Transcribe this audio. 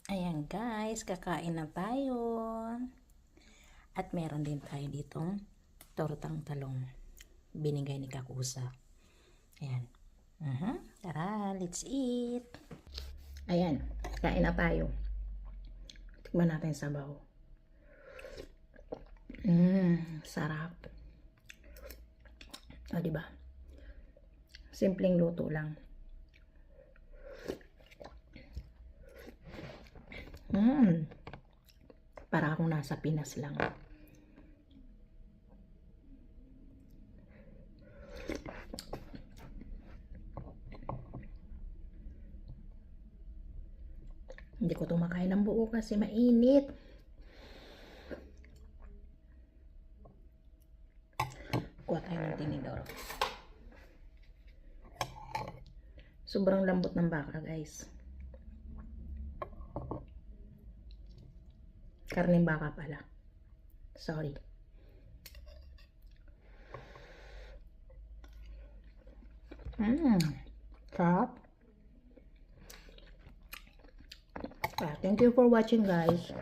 Ayan guys, kakain na tayo. At meron din tayo ditong tortang talong. Binigay ni Kakusa. Ayan. Tara, let's eat. Ayan, kain na tayo. Tikman natin yung sabaw. Sarap. O, diba? Simpleng luto lang. Para akong nasa Pinas lang. Hindi ko ito makain ng buo kasi mainit. Kuha tayo ng tinidor. Sobrang lambot ng baka, guys. Karneng baka pala. Sorry. Sarap. Thank you for watching, guys.